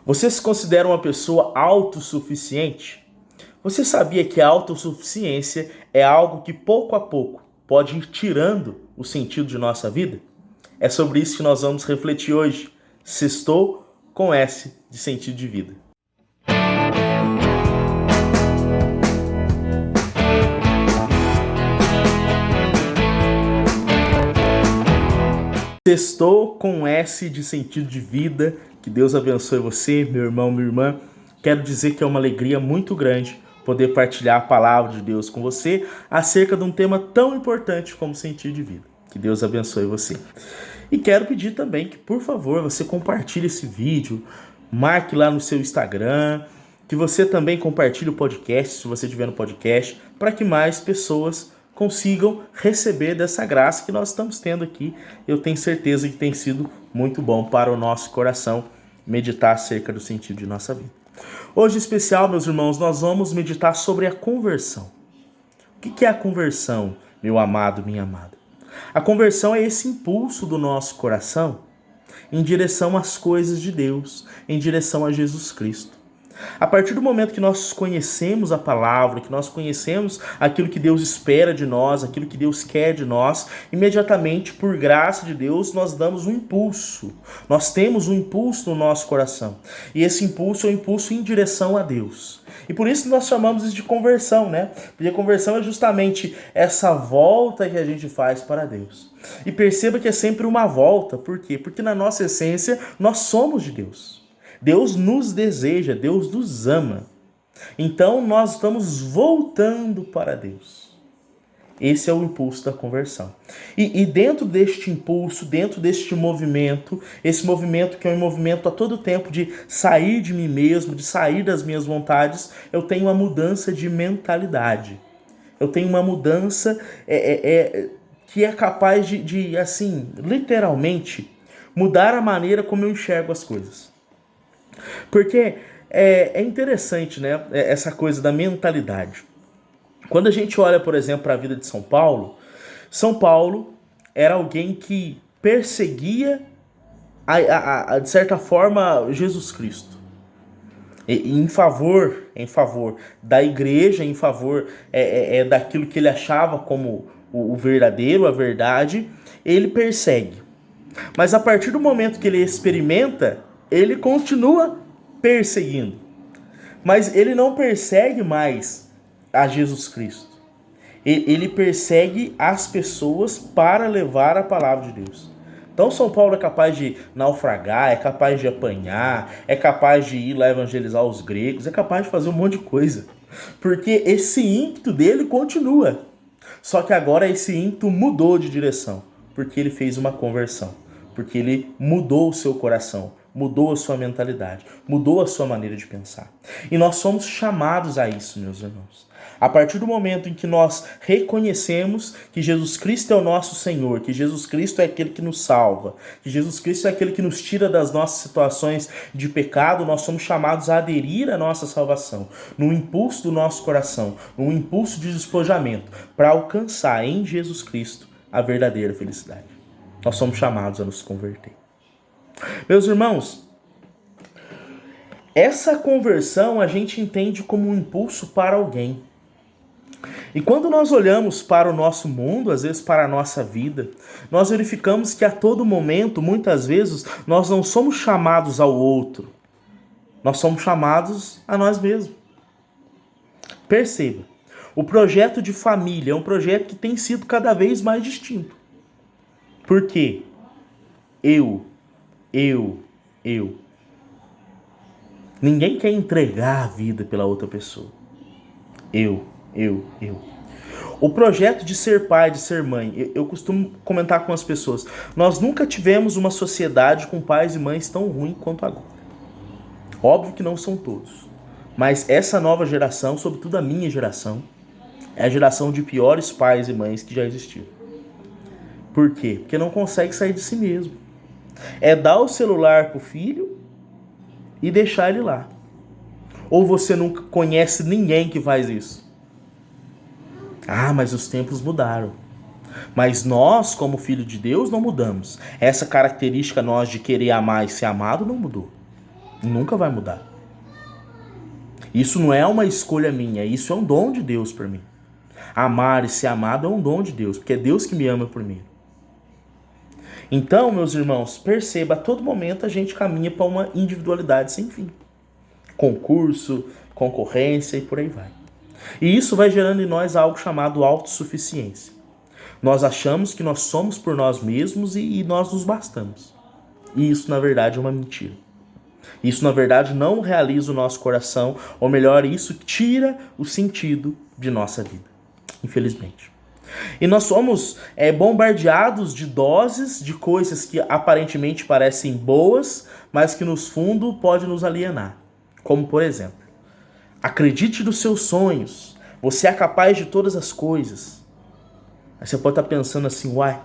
Você se considera uma pessoa autossuficiente? Você sabia que a autossuficiência é algo que pouco a pouco pode ir tirando o sentido de nossa vida? É sobre isso que nós vamos refletir hoje. Sextou com S de sentido de vida. Sextou com S de sentido de vida. Que Deus abençoe você, meu irmão, minha irmã. Quero dizer que é uma alegria muito grande poder partilhar a palavra de Deus com você acerca de um tema tão importante como sentido de vida. Que Deus abençoe você. E quero pedir também que, por favor, você compartilhe esse vídeo, marque lá no seu Instagram, que você também compartilhe o podcast, se você estiver no podcast, para que mais pessoas consigam receber dessa graça que nós estamos tendo aqui. Eu tenho certeza que tem sido muito bom para o nosso coração meditar acerca do sentido de nossa vida. Hoje, em especial, meus irmãos, nós vamos meditar sobre a conversão. O que é a conversão, meu amado, minha amada? A conversão é esse impulso do nosso coração em direção às coisas de Deus, em direção a Jesus Cristo. A partir do momento que nós conhecemos a palavra, que nós conhecemos aquilo que Deus espera de nós, aquilo que Deus quer de nós, imediatamente, por graça de Deus, nós damos um impulso. Nós temos um impulso no nosso coração. E esse impulso é um impulso em direção a Deus. E por isso nós chamamos isso de conversão, né? Porque a conversão é justamente essa volta que a gente faz para Deus. E perceba que é sempre uma volta. Por quê? Porque na nossa essência nós somos de Deus. Deus nos deseja, Deus nos ama. Então nós estamos voltando para Deus. Esse é o impulso da conversão. E dentro deste impulso, dentro deste movimento, esse movimento que é um movimento a todo tempo de sair de mim mesmo, de sair das minhas vontades, eu tenho uma mudança de mentalidade. Eu tenho uma mudança que é capaz de, assim, literalmente, mudar a maneira como eu enxergo as coisas. Porque é interessante, né, essa coisa da mentalidade. Quando a gente olha, por exemplo, para a vida de São Paulo era alguém que perseguia, de certa forma, Jesus Cristo. Em favor da igreja, em favor daquilo que ele achava como o verdadeiro, a verdade, ele persegue. Mas a partir do momento que ele experimenta, ele continua perseguindo. Mas ele não persegue mais a Jesus Cristo. Ele persegue as pessoas para levar a palavra de Deus. Então São Paulo é capaz de naufragar, é capaz de apanhar, é capaz de ir lá evangelizar os gregos, é capaz de fazer um monte de coisa. Porque esse ímpeto dele continua. Só que agora esse ímpeto mudou de direção. Porque ele fez uma conversão. Porque ele mudou o seu coração, mudou a sua mentalidade, mudou a sua maneira de pensar. E nós somos chamados a isso, meus irmãos. A partir do momento em que nós reconhecemos que Jesus Cristo é o nosso Senhor, que Jesus Cristo é aquele que nos salva, que Jesus Cristo é aquele que nos tira das nossas situações de pecado, nós somos chamados a aderir à nossa salvação, no impulso do nosso coração, no impulso de despojamento, para alcançar em Jesus Cristo a verdadeira felicidade. Nós somos chamados a nos converter. Meus irmãos, essa conversão a gente entende como um impulso para alguém. E quando nós olhamos para o nosso mundo, às vezes para a nossa vida, nós verificamos que a todo momento, muitas vezes, nós não somos chamados ao outro. Nós somos chamados a nós mesmos. Perceba, o projeto de família é um projeto que tem sido cada vez mais distinto. Por quê? Eu. Ninguém quer entregar a vida pela outra pessoa. Eu. O projeto de ser pai, de ser mãe, eu costumo comentar com as pessoas, nós nunca tivemos uma sociedade com pais e mães tão ruim quanto agora. Óbvio que não são todos, mas essa nova geração, sobretudo a minha geração, é a geração de piores pais e mães que já existiram. Por quê? Porque não consegue sair de si mesmo. É dar o celular pro filho e deixar ele lá. Ou você nunca conhece ninguém que faz isso? Ah, mas os tempos mudaram. Mas nós, como filho de Deus, não mudamos. Essa característica nós de querer amar e ser amado não mudou. Nunca vai mudar. Isso não é uma escolha minha, isso é um dom de Deus para mim. Amar e ser amado é um dom de Deus, porque é Deus que me ama primeiro. Então, meus irmãos, perceba, a todo momento a gente caminha para uma individualidade sem fim. Concurso, concorrência e por aí vai. E isso vai gerando em nós algo chamado autossuficiência. Nós achamos que nós somos por nós mesmos e nós nos bastamos. E isso, na verdade, é uma mentira. Isso, na verdade, não realiza o nosso coração, ou melhor, isso tira o sentido de nossa vida, infelizmente. E nós somos bombardeados de doses de coisas que aparentemente parecem boas, mas que no fundo podem nos alienar. Como, por exemplo, acredite nos seus sonhos, você é capaz de todas as coisas. Aí você pode estar pensando assim, uai,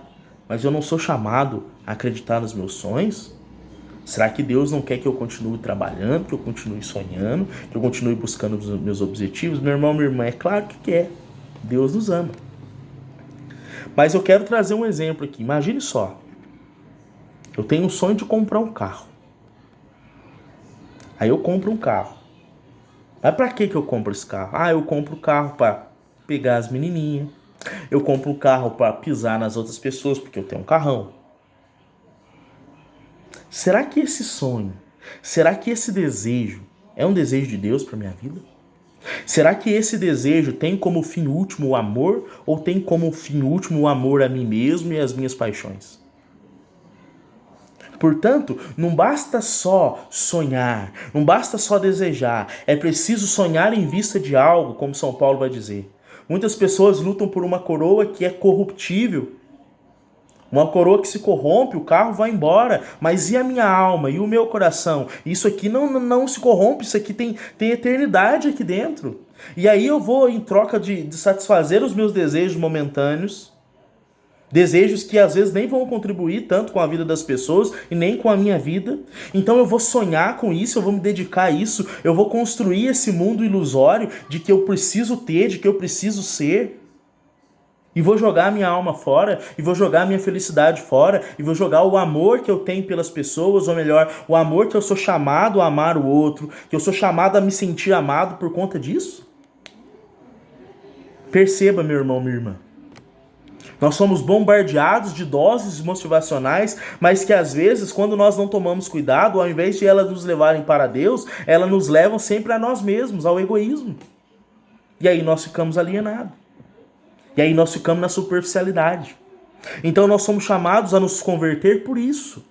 mas eu não sou chamado a acreditar nos meus sonhos? Será que Deus não quer que eu continue trabalhando, que eu continue sonhando, que eu continue buscando os meus objetivos? Meu irmão, minha irmã, é claro que quer. Deus nos ama. Mas eu quero trazer um exemplo aqui. Imagine só. Eu tenho um sonho de comprar um carro. Aí eu compro um carro. Mas pra que eu compro esse carro? Ah, eu compro o carro para pegar as menininhas. Eu compro um carro para pisar nas outras pessoas, porque eu tenho um carrão. Será que esse sonho, será que esse desejo é um desejo de Deus para minha vida? Será que esse desejo tem como fim último o amor ou tem como fim último o amor a mim mesmo e às minhas paixões? Portanto, não basta só sonhar, não basta só desejar, é preciso sonhar em vista de algo, como São Paulo vai dizer. Muitas pessoas lutam por uma coroa que é corruptível, uma coroa que se corrompe, o carro vai embora, mas e a minha alma, e o meu coração? Isso aqui não se corrompe, isso aqui tem eternidade aqui dentro. E aí eu vou, em troca de satisfazer os meus desejos momentâneos, desejos que às vezes nem vão contribuir tanto com a vida das pessoas e nem com a minha vida. Então eu vou sonhar com isso, eu vou me dedicar a isso, eu vou construir esse mundo ilusório de que eu preciso ter, de que eu preciso ser. E vou jogar minha alma fora, e vou jogar minha felicidade fora, e vou jogar o amor que eu tenho pelas pessoas, ou melhor, o amor que eu sou chamado a amar o outro, que eu sou chamado a me sentir amado por conta disso? Perceba, meu irmão, minha irmã. Nós somos bombardeados de doses motivacionais, mas que às vezes, quando nós não tomamos cuidado, ao invés de elas nos levarem para Deus, elas nos levam sempre a nós mesmos, ao egoísmo. E aí nós ficamos alienados. E aí nós ficamos na superficialidade. Então nós somos chamados a nos converter por isso.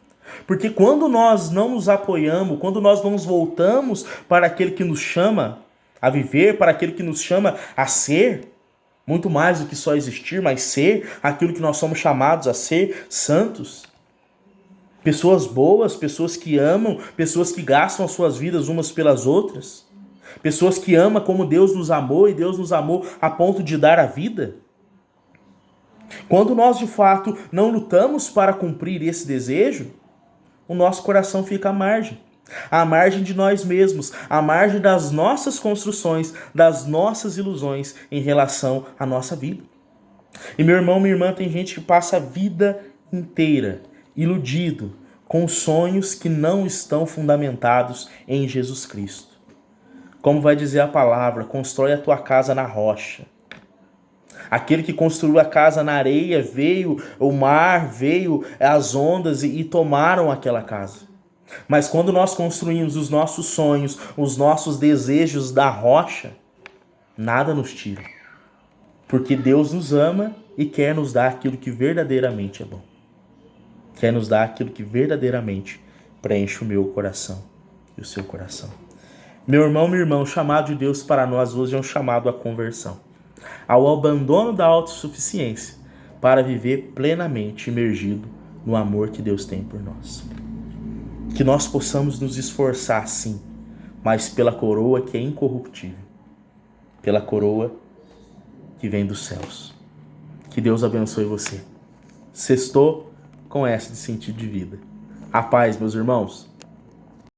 Porque quando nós não nos apoiamos, quando nós não nos voltamos para aquele que nos chama a viver, para aquele que nos chama a ser, muito mais do que só existir, mas ser aquilo que nós somos chamados a ser, santos. Pessoas boas, pessoas que amam, pessoas que gastam as suas vidas umas pelas outras. Pessoas que amam como Deus nos amou e Deus nos amou a ponto de dar a vida. Quando nós de fato não lutamos para cumprir esse desejo, o nosso coração fica à margem de nós mesmos, à margem das nossas construções, das nossas ilusões em relação à nossa vida. E meu irmão, minha irmã, tem gente que passa a vida inteira iludido com sonhos que não estão fundamentados em Jesus Cristo. Como vai dizer a palavra, constrói a tua casa na rocha. Aquele que construiu a casa na areia, veio o mar, veio as ondas e tomaram aquela casa. Mas quando nós construímos os nossos sonhos, os nossos desejos da rocha, nada nos tira. Porque Deus nos ama e quer nos dar aquilo que verdadeiramente é bom. Quer nos dar aquilo que verdadeiramente preenche o meu coração e o seu coração. Meu irmão, minha irmã, o chamado de Deus para nós hoje é um chamado à conversão, ao abandono da autossuficiência, para viver plenamente imergido no amor que Deus tem por nós. Que nós possamos nos esforçar, sim, mas pela coroa que é incorruptível, pela coroa que vem dos céus. Que Deus abençoe você. Sextou com essa de sentido de vida. A paz, meus irmãos.